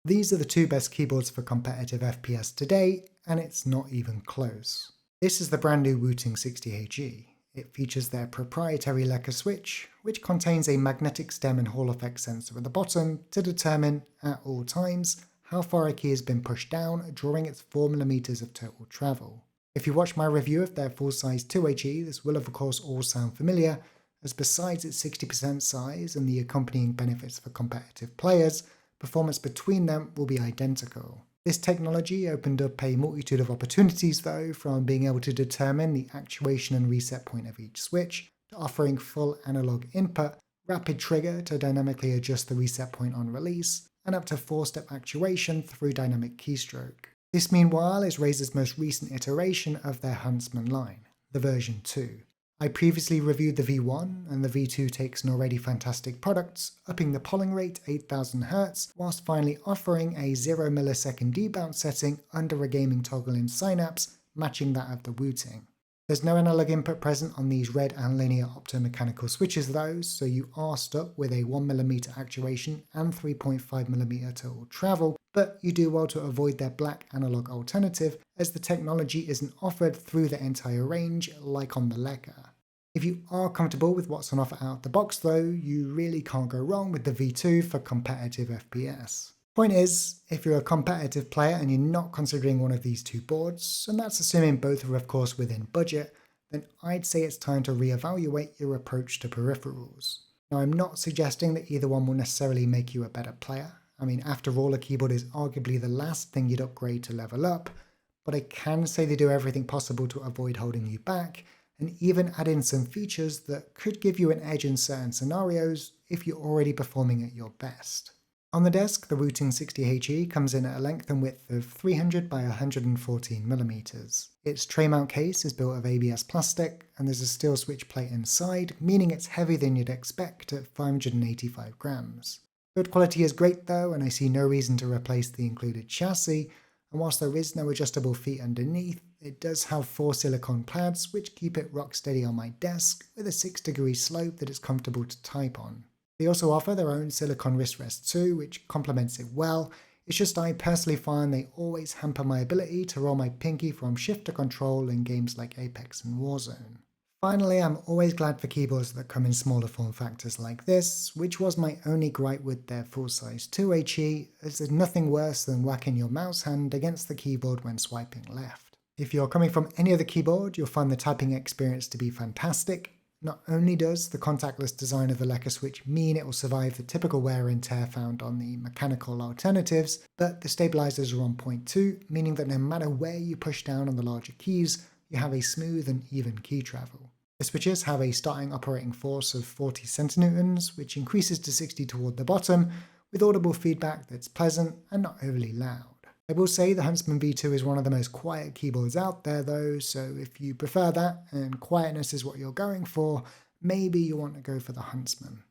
These are the two best keyboards for competitive FPS today, and it's not even close. This is the brand new Wooting 60HE. It features their proprietary Lekker switch, which contains a magnetic stem and Hall effect sensor at the bottom to determine, at all times, how far a key has been pushed down during its 4mm of total travel. If you watch my review of their full-size 2HE, this will of course all sound familiar, as besides its 60% size and the accompanying benefits for competitive players, performance between them will be identical. This technology opened up a multitude of opportunities though, from being able to determine the actuation and reset point of each switch, to offering full analog input, rapid trigger to dynamically adjust the reset point on release, and up to 4-step actuation through dynamic keystroke. This meanwhile is Razer's most recent iteration of their Huntsman line, the version 2. I previously reviewed the V1, and the V2 takes an already fantastic product, upping the polling rate 8000Hz, whilst finally offering a 0 millisecond debounce setting under a gaming toggle in Synapse, matching that of the Wooting. There's no analog input present on these red and linear optomechanical switches though, so you are stuck with a 1mm actuation and 3.5mm total travel, but you do well to avoid their black analog alternative, as the technology isn't offered through the entire range like on the Lekker. If you are comfortable with what's on offer out the box though, you really can't go wrong with the V2 for competitive FPS. Point is, if you're a competitive player and you're not considering one of these two boards, and that's assuming both are of course within budget, then I'd say it's time to reevaluate your approach to peripherals. Now, I'm not suggesting that either one will necessarily make you a better player. I mean, after all, a keyboard is arguably the last thing you'd upgrade to level up, but I can say they do everything possible to avoid holding you back, and even add in some features that could give you an edge in certain scenarios if you're already performing at your best. On the desk, the Wooting 60HE comes in at a length and width of 300 by 114mm. Its tray mount case is built of ABS plastic, and there's a steel switch plate inside, meaning it's heavier than you'd expect at 585 grams. Build quality is great though, and I see no reason to replace the included chassis, and whilst there is no adjustable feet underneath, it does have 4 silicone pads which keep it rock steady on my desk with a 6-degree slope that is comfortable to type on. They also offer their own silicone wrist rest too, which complements it well. It's just I personally find they always hamper my ability to roll my pinky from shift to control in games like Apex and Warzone. Finally, I'm always glad for keyboards that come in smaller form factors like this, which was my only gripe with their full-size 2HE, as there's nothing worse than whacking your mouse hand against the keyboard when swiping left. If you're coming from any other keyboard, you'll find the typing experience to be fantastic. Not only does the contactless design of the Lekker switch mean it will survive the typical wear and tear found on the mechanical alternatives, but the stabilizers are on point too, meaning that no matter where you push down on the larger keys, you have a smooth and even key travel. The switches have a starting operating force of 40 centinewtons, which increases to 60 toward the bottom, with audible feedback that's pleasant and not overly loud. I will say the Huntsman V2 is one of the most quiet keyboards out there though, so if you prefer that and quietness is what you're going for, maybe you want to go for the Huntsman.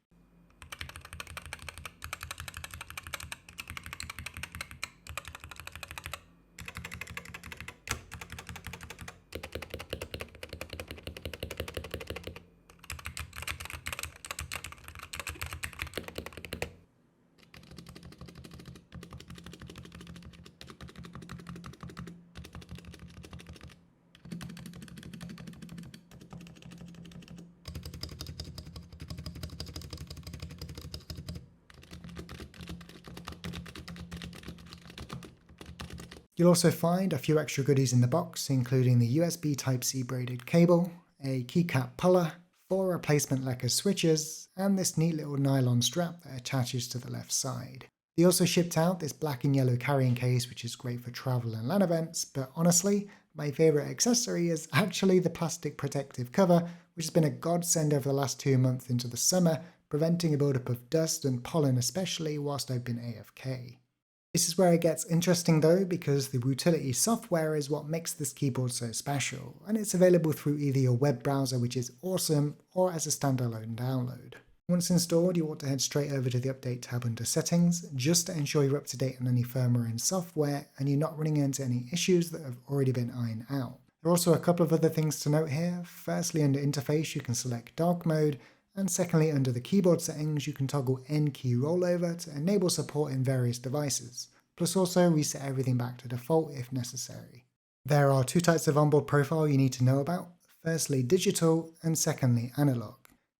You'll also find a few extra goodies in the box, including the USB Type-C braided cable, a keycap puller, 4 replacement Lekker switches, and this neat little nylon strap that attaches to the left side. They also shipped out this black and yellow carrying case, which is great for travel and LAN events, but honestly, my favourite accessory is actually the plastic protective cover, which has been a godsend over the last 2 months into the summer, preventing a buildup of dust and pollen especially whilst I've been AFK. This is where it gets interesting though, because the Wootility software is what makes this keyboard so special, and it's available through either your web browser, which is awesome, or as a standalone download. Once installed, you want to head straight over to the update tab under settings, just to ensure you're up to date on any firmware and software, and you're not running into any issues that have already been ironed out. There are also a couple of other things to note here. Firstly, under interface you can select dark mode, and secondly, under the keyboard settings you can toggle N key rollover to enable support in various devices. plus also reset everything back to default if necessary. There are two types of onboard profile you need to know about. Firstly, digital, and secondly, analog.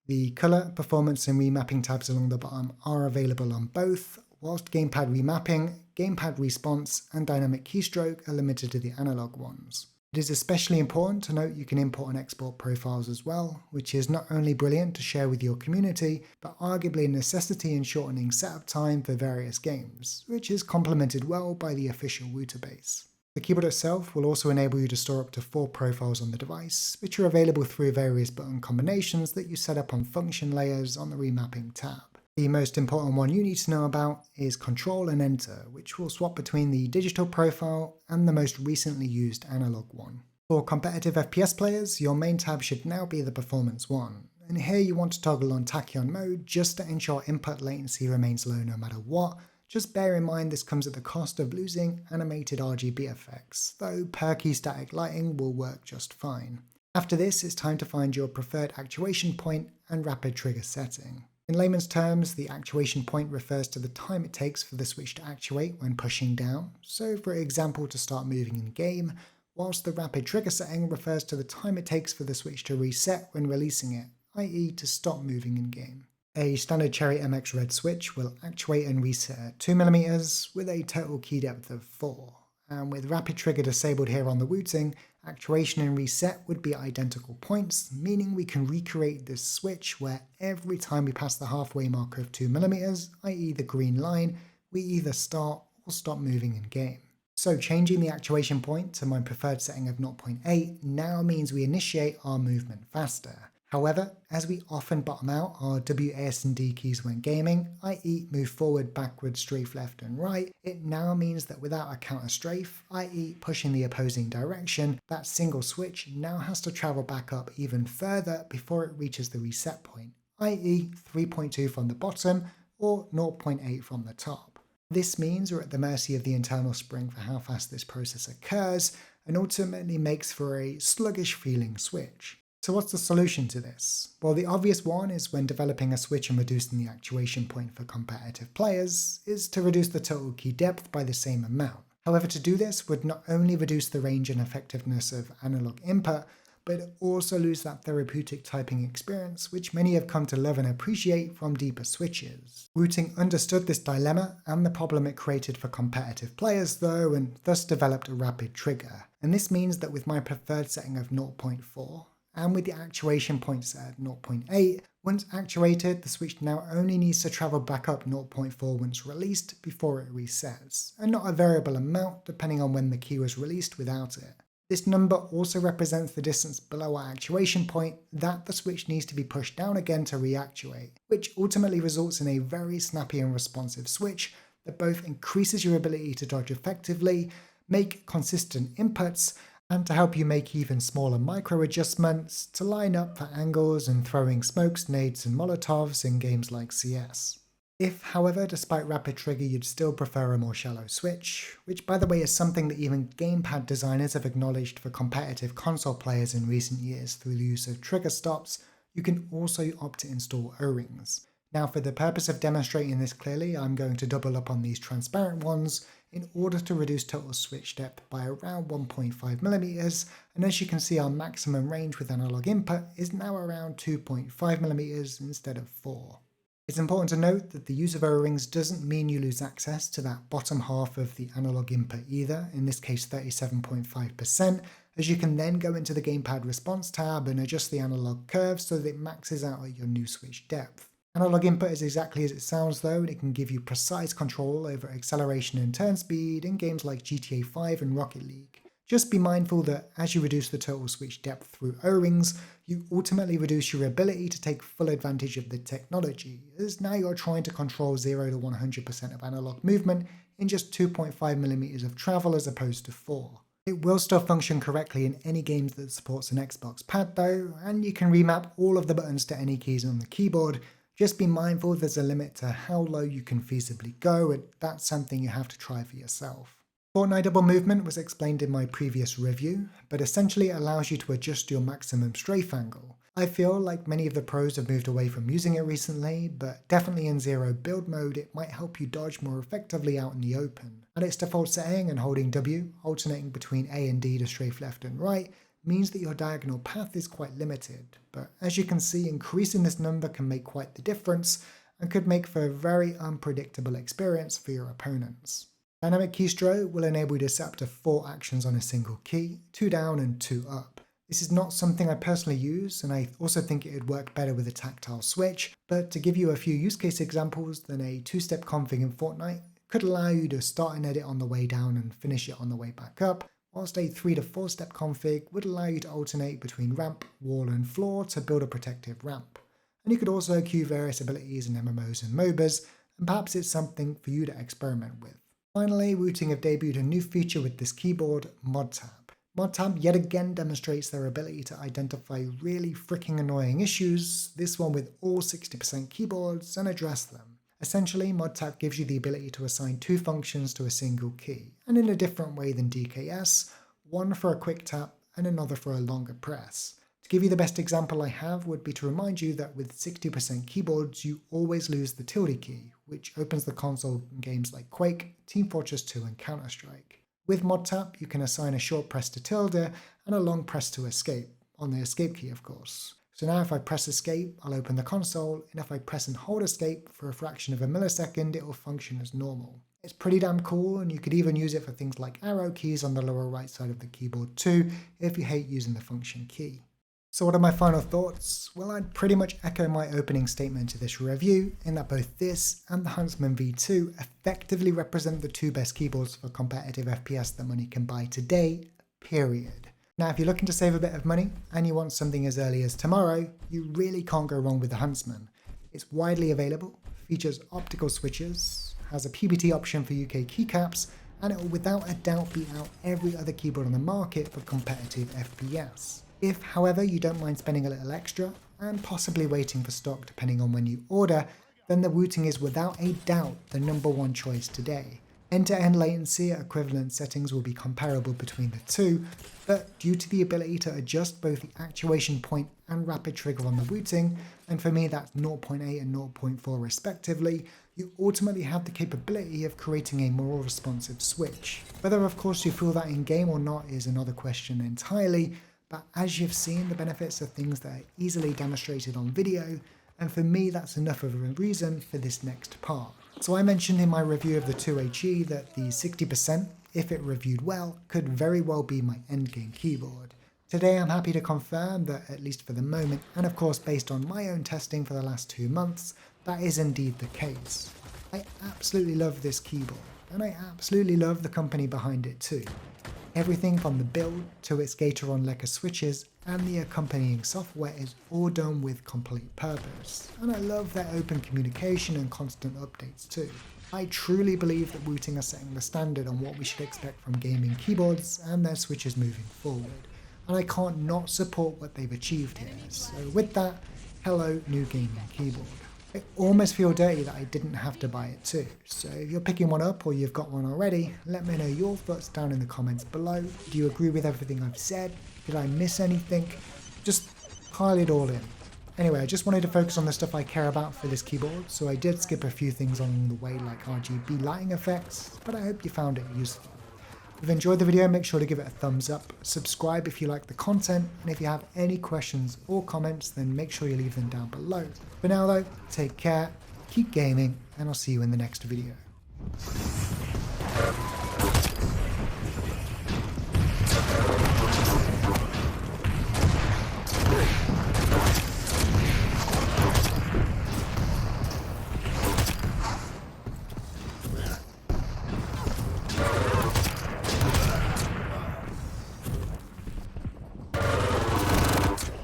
The colour, performance and remapping tabs along the bottom are available on both, whilst gamepad remapping, gamepad response and dynamic keystroke are limited to the analog ones. It is especially important to note you can import and export profiles as well, which is not only brilliant to share with your community, but arguably a necessity in shortening setup time for various games, which is complemented well by the official Wootabase. The keyboard itself will also enable you to store up to 4 profiles on the device, which are available through various button combinations that you set up on function layers on the remapping tab. The most important one you need to know about is Control and Enter, which will swap between the digital profile and the most recently used analog one. For competitive FPS players, your main tab should now be the performance one, and here you want to toggle on tachyon mode just to ensure input latency remains low no matter what. Just bear in mind this comes at the cost of losing animated RGB effects, though perky static lighting will work just fine. After this, it's time to find your preferred actuation point and rapid trigger setting. In layman's terms, the actuation point refers to the time it takes for the switch to actuate when pushing down, so for example to start moving in game, whilst the rapid trigger setting refers to the time it takes for the switch to reset when releasing it, i.e. to stop moving in game. A standard Cherry MX Red switch will actuate and reset at 2mm with a total key depth of 4, and with rapid trigger disabled here on the Wooting, actuation and reset would be identical points, meaning we can recreate this switch where every time we pass the halfway mark of 2mm, i.e. the green line, we either start or stop moving in game. So changing the actuation point to my preferred setting of 0.8 now means we initiate our movement faster. However, as we often bottom out our WASD keys when gaming, i.e. move forward, backward, strafe left and right, it now means that without a counter strafe, i.e. pushing the opposing direction, that single switch now has to travel back up even further before it reaches the reset point, i.e. 3.2 from the bottom or 0.8 from the top. This means we're at the mercy of the internal spring for how fast this process occurs, and ultimately makes for a sluggish feeling switch. So what's the solution to this? Well, the obvious one is when developing a switch and reducing the actuation point for competitive players, is to reduce the total key depth by the same amount. However, to do this would not only reduce the range and effectiveness of analog input, but also lose that therapeutic typing experience which many have come to love and appreciate from deeper switches. Wooting understood this dilemma and the problem it created for competitive players though, and thus developed a rapid trigger. And this means that with my preferred setting of 0.4, and with the actuation point set at 0.8, once actuated, the switch now only needs to travel back up 0.4 once released before it resets, and not a variable amount depending on when the key was released without it. This number also represents the distance below our actuation point that the switch needs to be pushed down again to reactuate, which ultimately results in a very snappy and responsive switch that both increases your ability to dodge effectively, make consistent inputs, and to help you make even smaller micro adjustments to line up for angles and throwing smokes, nades and molotovs in games like CS. If, however, despite rapid trigger you'd still prefer a more shallow switch, which by the way is something that even gamepad designers have acknowledged for competitive console players in recent years through the use of trigger stops, you can also opt to install O-rings. Now for the purpose of demonstrating this clearly, I'm going to double up on these transparent ones in order to reduce total switch depth by around 1.5mm, and as you can see our maximum range with analog input is now around 2.5mm instead of 4. It's important to note that the use of O-rings doesn't mean you lose access to that bottom half of the analog input either, in this case 37.5%, as you can then go into the gamepad response tab and adjust the analog curve so that it maxes out at your new switch depth. Analog input is exactly as it sounds though, and it can give you precise control over acceleration and turn speed in games like GTA 5 and Rocket League. Just be mindful that as you reduce the total switch depth through O-rings, you ultimately reduce your ability to take full advantage of the technology, as now you're trying to control 0 to 100% of analog movement in just 2.5mm of travel as opposed to 4. It will still function correctly in any games that supports an Xbox pad though, and you can remap all of the buttons to any keys on the keyboard. Just be mindful there's a limit to how low you can feasibly go, and that's something you have to try for yourself. Fortnite double movement was explained in my previous review, but essentially it allows you to adjust your maximum strafe angle. I feel like many of the pros have moved away from using it recently, but definitely in zero build mode it might help you dodge more effectively out in the open. And its default setting and holding W, alternating between A and D to strafe left and right, means that your diagonal path is quite limited. But as you can see, increasing this number can make quite the difference and could make for a very unpredictable experience for your opponents. Dynamic keystroke will enable you to set up to 4 actions on a single key, 2 down and 2 up. This is not something I personally use, and I also think it would work better with a tactile switch, but to give you a few use case examples, then a 2-step config in Fortnite could allow you to start an edit on the way down and finish it on the way back up, whilst a 3 to 4 step config would allow you to alternate between ramp, wall and floor to build a protective ramp. And you could also queue various abilities in MMOs and MOBAs, and perhaps it's something for you to experiment with. Finally, Wooting have debuted a new feature with this keyboard, ModTab. ModTab yet again demonstrates their ability to identify really freaking annoying issues, this one with all 60% keyboards, and address them. Essentially, ModTab gives you the ability to assign 2 functions to a single key, and in a different way than DKS, one for a quick tap and another for a longer press. To give you the best example I have would be to remind you that with 60% keyboards, you always lose the tilde key, which opens the console in games like Quake, Team Fortress 2 and Counter-Strike. With ModTab, you can assign a short press to tilde and a long press to escape, on the escape key of course. So now if I press escape, I'll open the console, and if I press and hold escape for a fraction of a millisecond, it will function as normal. It's pretty damn cool, and you could even use it for things like arrow keys on the lower right side of the keyboard too, if you hate using the function key. So what are my final thoughts? Well, I'd pretty much echo my opening statement to this review, in that both this and the Huntsman V2 effectively represent the 2 best keyboards for competitive FPS that money can buy today, period. Now, if you're looking to save a bit of money and you want something as early as tomorrow, you really can't go wrong with the Huntsman. It's widely available, features optical switches, has a PBT option for UK keycaps, and it will without a doubt beat out every other keyboard on the market for competitive FPS. If, however, you don't mind spending a little extra, and possibly waiting for stock depending on when you order, then the Wooting is without a doubt the #1 choice today. End-to-end latency at equivalent settings will be comparable between the two, but due to the ability to adjust both the actuation point and rapid trigger on the Wooting, and for me that's 0.8 and 0.4 respectively, you ultimately have the capability of creating a more responsive switch. Whether of course you feel that in game or not is another question entirely, but as you've seen, the benefits are things that are easily demonstrated on video, and for me that's enough of a reason for this next part. So I mentioned in my review of the 2HE that the 60%, if it reviewed well, could very well be my endgame keyboard. Today I'm happy to confirm that, at least for the moment, and of course based on my own testing for the last 2 months, that is indeed the case. I absolutely love this keyboard, and I absolutely love the company behind it too. Everything from the build to its Gator-on Lekker switches and the accompanying software is all done with complete purpose, and I love their open communication and constant updates too. I truly believe that Wooting are setting the standard on what we should expect from gaming keyboards and their switches moving forward, and I can't not support what they've achieved here. So with that, hello new gaming keyboard. I almost feel dirty that I didn't have to buy it too, so if you're picking one up or you've got one already, let me know your thoughts down in the comments below. Do you agree with everything I've said? Did I miss anything? Just pile it all in. Anyway, I just wanted to focus on the stuff I care about for this keyboard, so I did skip a few things along the way like RGB lighting effects, but I hope you found it useful. If you enjoyed the video, make sure to give it a thumbs up, subscribe if you like the content, and if you have any questions or comments, then make sure you leave them down below. For now though, take care, keep gaming, and I'll see you in the next video.